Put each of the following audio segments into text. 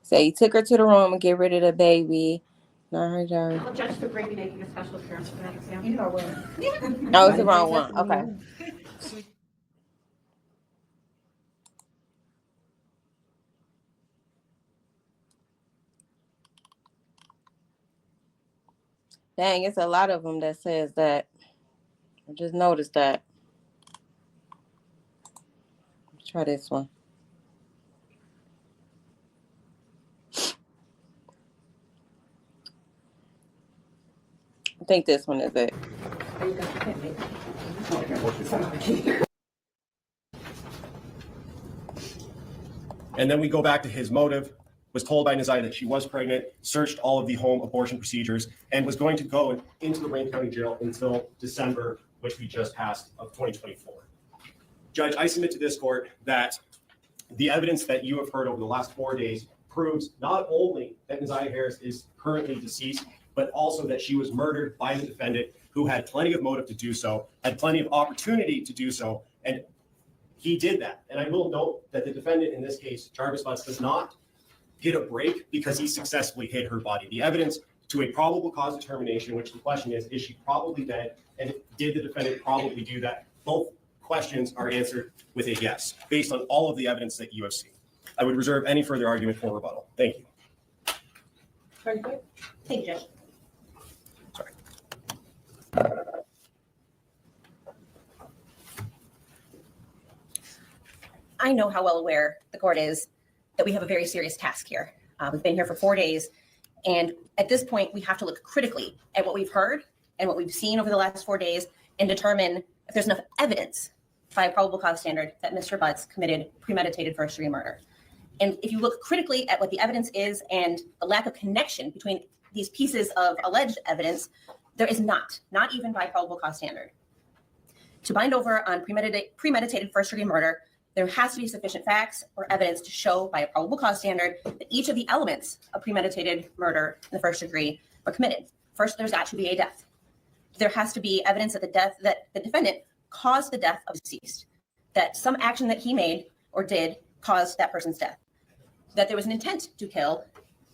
So he took her to the room and get rid of the baby. Not her job. Well, Judge Sabrina making a special appearance for that example. You know what? Oh, it's the wrong one. Okay. Dang, it's a lot of them that says that. I just noticed that. Let's try this one. I think this one is it. And then we go back to his motive, was told by Naziyah that she was pregnant, searched all of the home abortion procedures, and was going to go into the Wayne County Jail until December, which we just passed, of 2024. Judge, I submit to this court that the evidence that you have heard over the last 4 days proves not only that Naziyah Harris is currently deceased, but also that she was murdered by the defendant, who had plenty of motive to do so, had plenty of opportunity to do so, and he did that. And I will note that the defendant in this case, Jarvis Butts, does not get a break because he successfully hid her body. The evidence to a probable cause determination, which the question is she probably dead? And did the defendant probably do that? Both questions are answered with a yes, based on all of the evidence that you have seen. I would reserve any further argument for rebuttal. Thank you. Very good. Thank you, Judge. Sorry. I know how well aware the court is that we have a very serious task here. We've been here for 4 days, and at this point, we have to look critically at what we've heard and what we've seen over the last 4 days and determine if there's enough evidence by a probable cause standard that Mr. Butts committed premeditated first-degree murder. And if you look critically at what the evidence is and the lack of connection between these pieces of alleged evidence, there is not even by probable cause standard. To bind over on premeditated first-degree murder, there has to be sufficient facts or evidence to show by a probable cause standard that each of the elements of premeditated murder in the first degree were committed. First, there's got to be a death. There has to be evidence that the defendant caused the death of the deceased, that some action that he made or did caused that person's death, that there was an intent to kill,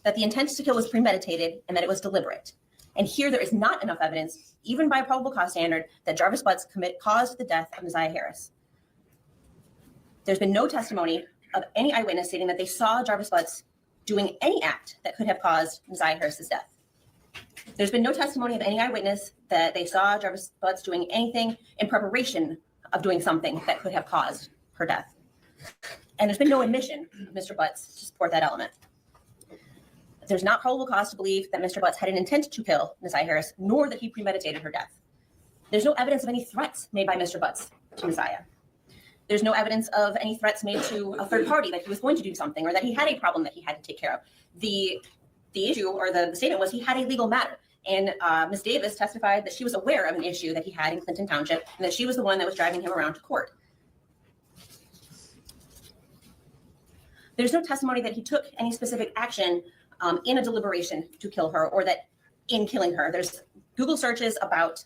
that the intent to kill was premeditated, and that it was deliberate. And here there is not enough evidence, even by a probable cause standard, that Jarvis Butts caused the death of Naziyah Harris. There's been no testimony of any eyewitness stating that they saw Jarvis Butts doing any act that could have caused Naziyah Harris's death. There's been no testimony of any eyewitness that they saw Jarvis Butts doing anything in preparation of doing something that could have caused her death. And there's been no admission of Mr. Butts to support that element. There's not probable cause to believe that Mr. Butts had an intent to kill Naziyah Harris, nor that he premeditated her death. There's no evidence of any threats made by Mr. Butts to Naziyah. There's no evidence of any threats made to a third party that he was going to do something or that he had a problem that he had to take care of. The issue or the statement was he had a legal matter. And Ms. Davis testified that she was aware of an issue that he had in Clinton Township and that she was the one that was driving him around to court. There's no testimony that he took any specific action in a deliberation to kill her or that in killing her. There's Google searches about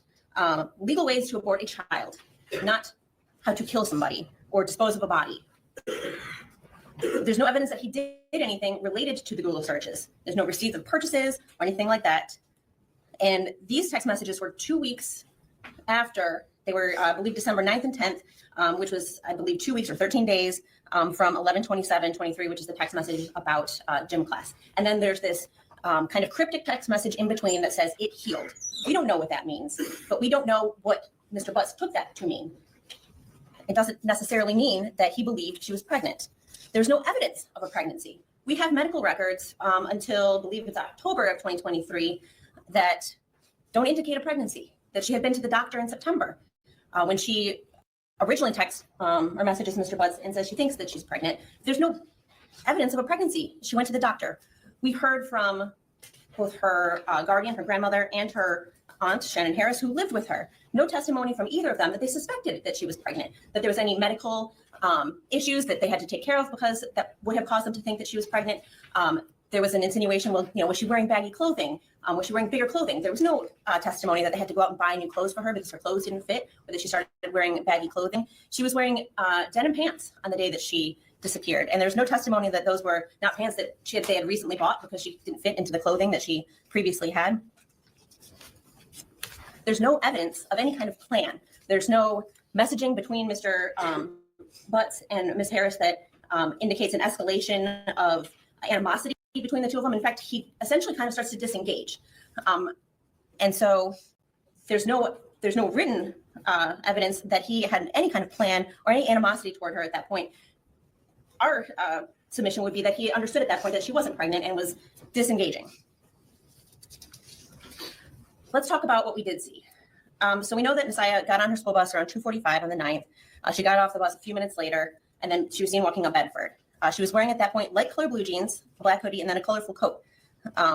legal ways to abort a child, not how to kill somebody or dispose of a body. There's no evidence that he did anything related to the Google searches. There's no receipts of purchases or anything like that. And these text messages were 2 weeks after they were, I believe, December 9th and 10th, which was, I believe, 2 weeks or 13 days from 11/27/23, which is the text message about gym class. And then there's this kind of cryptic text message in between that says it healed. We don't know what that means, but we don't know what Mr. Butts took that to mean. It doesn't necessarily mean that he believed she was pregnant. There's no evidence of a pregnancy. We have medical records until, I believe it's October of 2023, that don't indicate a pregnancy, that she had been to the doctor in September when she originally texts or messages Mr. Butts and says she thinks that she's pregnant. There's no evidence of a pregnancy. She went to the doctor. We heard from both her guardian, her grandmother, and her aunt, Shannon Harris, who lived with her. No testimony from either of them that they suspected that she was pregnant, that there was any medical issues that they had to take care of because that would have caused them to think that she was pregnant. There was an insinuation, well, was she wearing baggy clothing? Was she wearing bigger clothing? There was no testimony that they had to go out and buy new clothes for her because her clothes didn't fit, or that she started wearing baggy clothing. She was wearing denim pants on the day that she disappeared. And there's no testimony that those were not pants that they had recently bought because she didn't fit into the clothing that she previously had. There's no evidence of any kind of plan. There's no messaging between Mr. Butts and Ms. Harris that indicates an escalation of animosity between the two of them. In fact, he essentially kind of starts to disengage. And so there's no written evidence that he had any kind of plan or any animosity toward her at that point. Our submission would be that he understood at that point that she wasn't pregnant and was disengaging. Let's talk about what we did see. So we know that Naziyah got on her school bus around 2:45 on the 9th. She got off the bus a few minutes later, and then she was seen walking up Bedford. She was wearing at that point light color blue jeans, a black hoodie, and then a colorful coat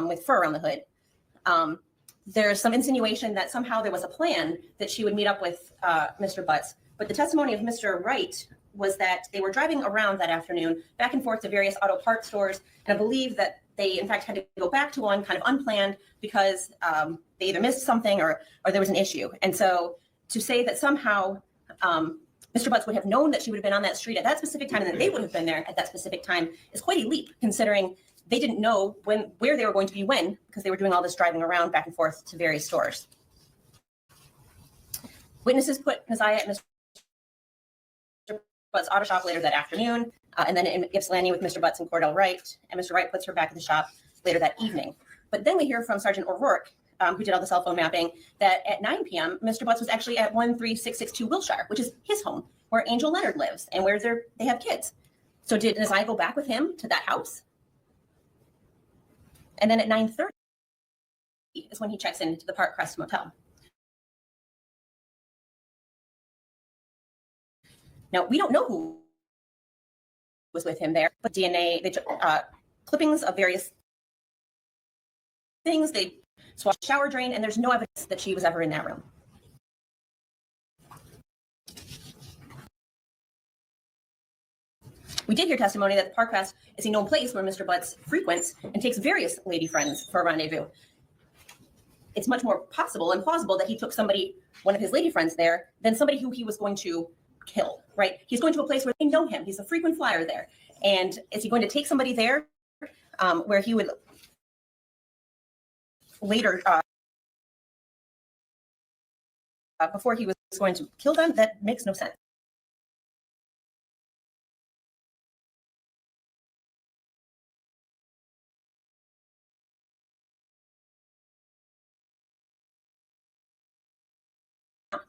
with fur around the hood. There's some insinuation that somehow there was a plan that she would meet up with Mr. Butts, but the testimony of Mr. Wright was that they were driving around that afternoon back and forth to various auto parts stores, and I believe that they in fact had to go back to one kind of unplanned because they either missed something or there was an issue. And so to say that somehow Mr. Butts would have known that she would have been on that street at that specific time and that they would have been there at that specific time is quite a leap, considering they didn't know where they were going to be when, because they were doing all this driving around back and forth to various stores. Witnesses put Naziyah at Mr. Butts' auto shop later that afternoon, and then in Ypsilanti with Mr. Butts and Cordell Wright, and Mr. Wright puts her back at the shop later that evening. But then we hear from Sergeant O'Rourke, who did all the cell phone mapping, that at 9 p.m., Mr. Butts was actually at 13662 Wilshire, which is his home, where Angel Leonard lives and where they have kids. So did Naziyah go back with him to that house? And then at 9:30 is when he checks into the Park Crest Motel. Now, we don't know who was with him there, but DNA, they took clippings of various things. They swatched the shower drain, and there's no evidence that she was ever in that room. We did hear testimony that the Park Crest is a known place where Mr. Butts frequents and takes various lady friends for a rendezvous. It's much more possible and plausible that he took one of his lady friends there, than somebody who he was going to kill, right? He's going to a place where they know him. He's a frequent flyer there. And is he going to take somebody there where he would later, before he was going to kill them? That makes no sense.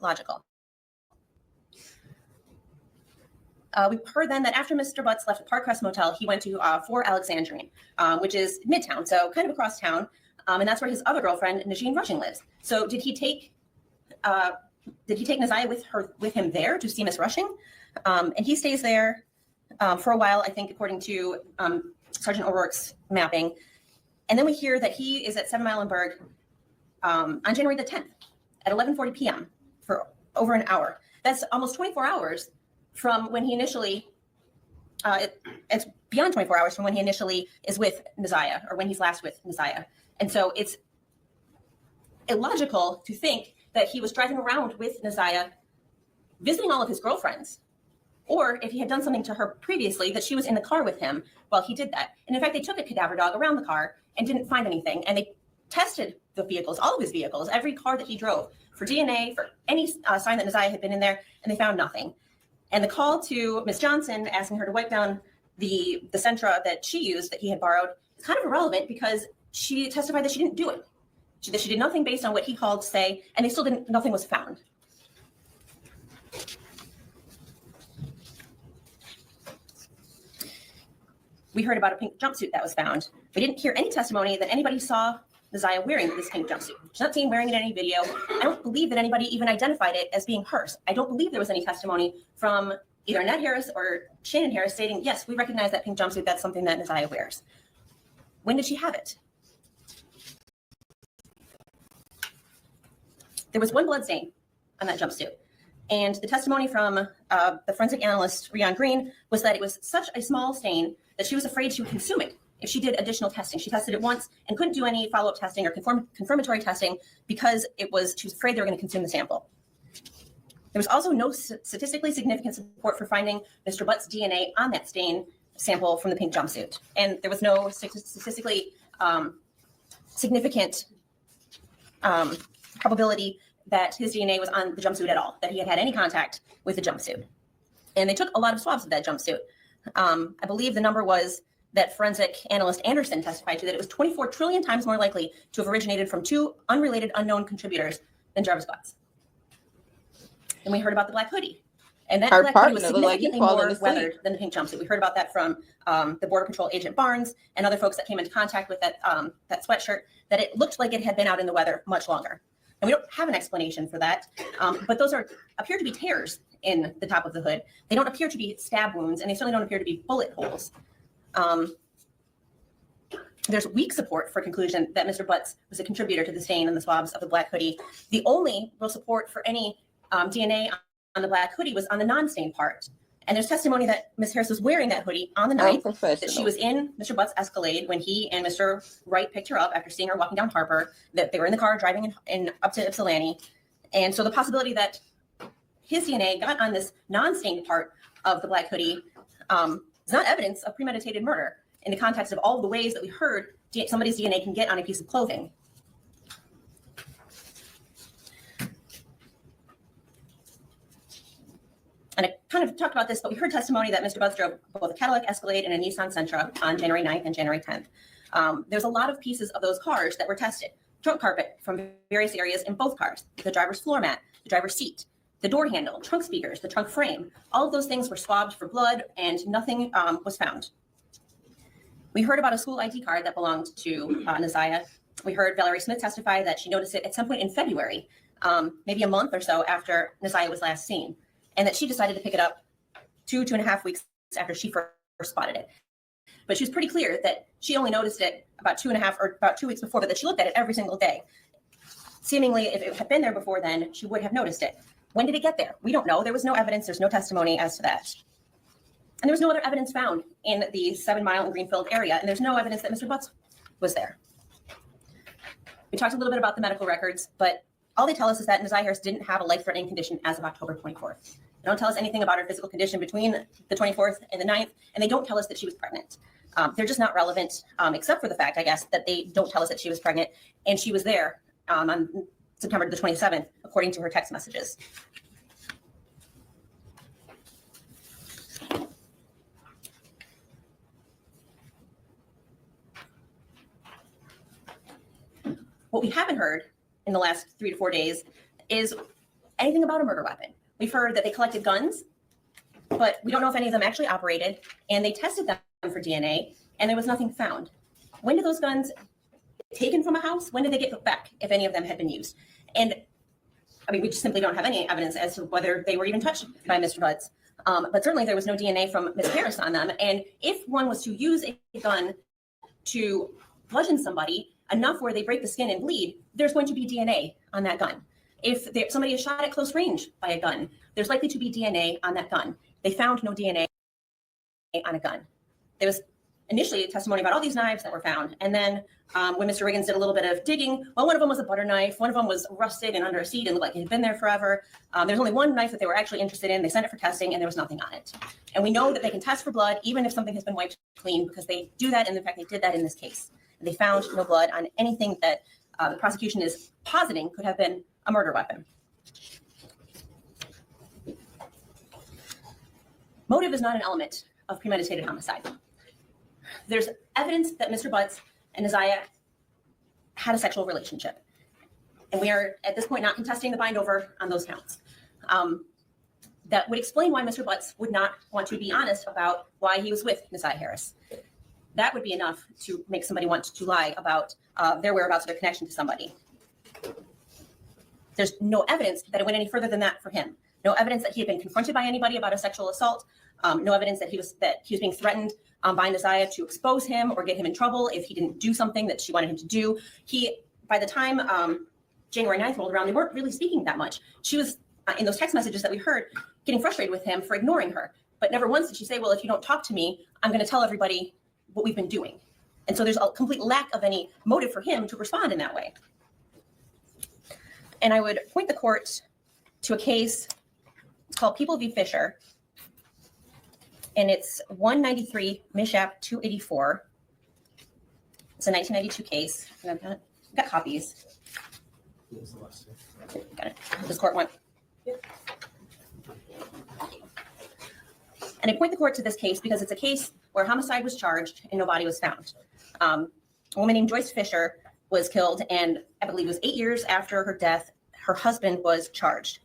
Logical. We heard then that after Mr. Butts left the Park Crest Motel, he went to 4 Alexandrine, which is Midtown, so kind of across town, and that's where his other girlfriend, Najeen Rushing, lives. So did he take Naziyah with him there to see Miss Rushing? And he stays there for a while, I think, according to Sergeant O'Rourke's mapping. And then we hear that he is at 7 Mile and Berg on January the 10th at 11:40 p.m. for over an hour. That's almost 24 hours from when he initially, it's beyond 24 hours from when he initially is with Naziyah, or when he's last with Naziyah. And so it's illogical to think that he was driving around with Naziyah, visiting all of his girlfriends, or if he had done something to her previously, that she was in the car with him while he did that. And in fact, they took a cadaver dog around the car and didn't find anything. And they tested the vehicles, all of his vehicles, every car that he drove, for DNA, for any sign that Naziyah had been in there, and they found nothing. And the call to Miss Johnson asking her to wipe down the Sentra that she used, that he had borrowed, is kind of irrelevant because she testified that she didn't do it. That she did nothing based on what he called to say, and they still didn't, nothing was found. We heard about a pink jumpsuit that was found. We didn't hear any testimony that anybody saw Naziyah wearing this pink jumpsuit. She's not seen wearing it in any video. I don't believe that anybody even identified it as being hers. I don't believe there was any testimony from either Ned Harris or Shannon Harris stating, yes, we recognize that pink jumpsuit. That's something that Naziyah wears. When did she have it? There was one blood stain on that jumpsuit. And the testimony from the forensic analyst, Rion Green, was that it was such a small stain that she was afraid she would consume it if she did additional testing. She tested it once and couldn't do any follow-up testing or confirmatory testing because she was afraid they were going to consume the sample. There was also no statistically significant support for finding Mr. Butts' DNA on that stain sample from the pink jumpsuit. And there was no statistically significant probability that his DNA was on the jumpsuit at all, that he had had any contact with the jumpsuit. And they took a lot of swabs of that jumpsuit. I believe the number was that forensic analyst Anderson testified to, that it was 24 trillion times more likely to have originated from 2 unrelated unknown contributors than Jarvis Butts. And we heard about the black hoodie. And that black hoodie was significantly more weathered than the pink jumpsuit. We heard about that from the Border Patrol agent Barnes and other folks that came into contact with that sweatshirt, that it looked like it had been out in the weather much longer. And we don't have an explanation for that, but those appear to be tears in the top of the hood. They don't appear to be stab wounds, and they certainly don't appear to be bullet holes. There's weak support for conclusion that Mr. Butts was a contributor to the stain on the swabs of the black hoodie. The only real support for any DNA on the black hoodie was on the non-stained part. And there's testimony that Ms. Harris was wearing that hoodie on the night that she was in Mr. Butts' Escalade when he and Mr. Wright picked her up after seeing her walking down Harper, that they were in the car driving in up to Ypsilanti. And so the possibility that his DNA got on this non-stained part of the black hoodie is not evidence of premeditated murder in the context of all of the ways that we heard somebody's DNA can get on a piece of clothing. And I kind of talked about this, but we heard testimony that Mr. Butts drove both a Cadillac Escalade and a Nissan Sentra on January 9th and January 10th. There's a lot of pieces of those cars that were tested. Trunk carpet from various areas in both cars, the driver's floor mat, the driver's seat, the door handle, trunk speakers, the trunk frame. All of those things were swabbed for blood and nothing was found. We heard about a school ID card that belonged to Naziyah. We heard Valerie Smith testify that she noticed it at some point in February, maybe a month or so after Naziyah was last seen, and that she decided to pick it up 2.5 weeks after she first spotted it. But she was pretty clear that she only noticed it about 2 weeks before, but that she looked at it every single day. Seemingly, if it had been there before then, she would have noticed it. When did it get there? We don't know. There was no evidence. There's no testimony as to that. And there was no other evidence found in the 7 Mile and Greenfield area, and there's no evidence that Mr. Butts was there. We talked a little bit about the medical records, but all they tell us is that Naziyah Harris didn't have a life-threatening condition as of October 24th. They don't tell us anything about her physical condition between the 24th and the 9th, and they don't tell us that she was pregnant. They're just not relevant, except for the fact, I guess, that they don't tell us that she was pregnant, and she was there on September the 27th, according to her text messages. What we haven't heard in the last 3 to 4 days is anything about a murder weapon. We've heard that they collected guns, but we don't know if any of them actually operated, and they tested them for DNA, and there was nothing found. When did those guns get taken from a house? When did they get put back, if any of them had been used? And I mean, we just simply don't have any evidence as to whether they were even touched by Mr. Butts. But certainly there was no DNA from Ms. Harris on them. And if one was to use a gun to bludgeon somebody enough where they break the skin and bleed, there's going to be DNA on that gun. If somebody is shot at close range by a gun, there's likely to be DNA on that gun. They found no DNA on a gun. There was initially testimony about all these knives that were found. And then when Mr. Riggins did a little bit of digging, well, one of them was a butter knife. One of them was rusted and under a seat and looked like it had been there forever. There's only one knife that they were actually interested in. They sent it for testing and there was nothing on it. And we know that they can test for blood even if something has been wiped clean, because they do that. And in fact, they did that in this case. And they found no blood on anything that the prosecution is positing could have been a murder weapon. Motive is not an element of premeditated homicide. There's evidence that Mr. Butts and Naziyah had a sexual relationship. And we are, at this point, not contesting the bind over on those counts. That would explain why Mr. Butts would not want to be honest about why he was with Naziyah Harris. That would be enough to make somebody want to lie about their whereabouts or their connection to somebody. There's no evidence that it went any further than that for him. No evidence that he had been confronted by anybody about a sexual assault. No evidence that he was being threatened by Naziyah to expose him or get him in trouble if he didn't do something that she wanted him to do. By the time January 9th rolled around, they weren't really speaking that much. She was, in those text messages that we heard, getting frustrated with him for ignoring her. But never once did she say, well, if you don't talk to me, I'm going to tell everybody what we've been doing. And so there's a complete lack of any motive for him to respond in that way. And I would point the court to a case called People v. Fisher, and it's 193 Mishap 284. It's a 1992 case. I've got copies. Got it. This court one. And I point the court to this case because it's a case where homicide was charged and no body was found. A woman named Joyce Fisher was killed, and I believe it was 8 years after her death, her husband was charged.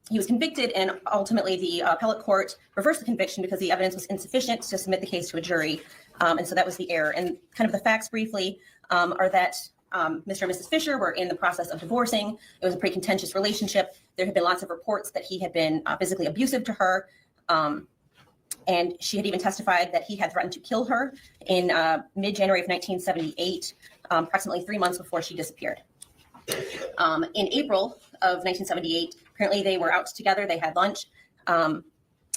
He was convicted, and ultimately the appellate court reversed the conviction because the evidence was insufficient to submit the case to a jury. And so that was the error. And kind of the facts briefly are that Mr. and Mrs. Fisher were in the process of divorcing. It was a pretty contentious relationship. There had been lots of reports that he had been physically abusive to her. And she had even testified that he had threatened to kill her in mid-January of 1978, approximately 3 months before she disappeared. In April of 1978, apparently they were out together, they had lunch, and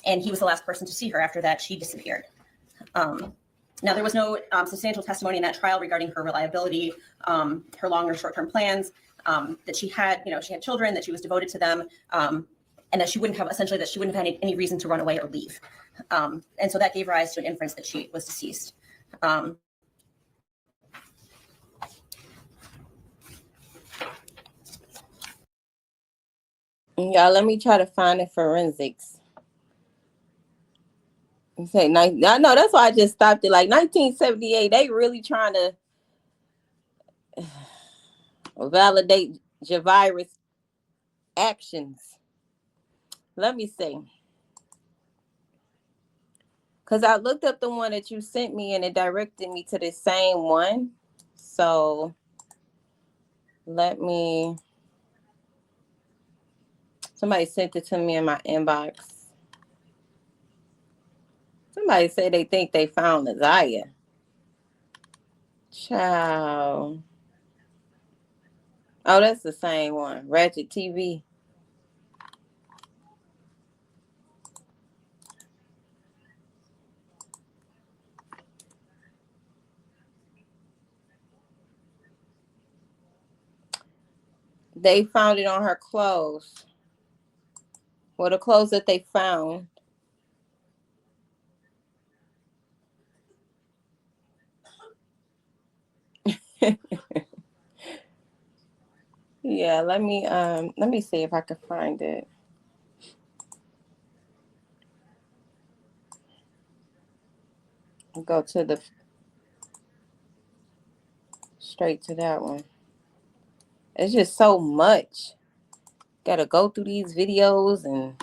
he was the last person to see her. After that, she disappeared. Now, there was no substantial testimony in that trial regarding her reliability, her long or short-term plans, that she had children, that she was devoted to them, and that she wouldn't have had any reason to run away or leave. And so that gave rise to an inference that she was deceased. Yeah, let me try to find the forensics. You say, I know, that's why I just stopped it. Like 1978, they really trying to validate Jarvis' actions. Let me see. Because I looked up the one that you sent me and it directed me to the same one. So somebody sent it to me in my inbox. Somebody said they think they found Naziyah. Ciao. Oh, that's the same one. Ratchet TV. They found it on her clothes. Well, the clothes that they found. Yeah, let me see if I can find it. Go to straight to that one. It's just so much. Gotta go through these videos and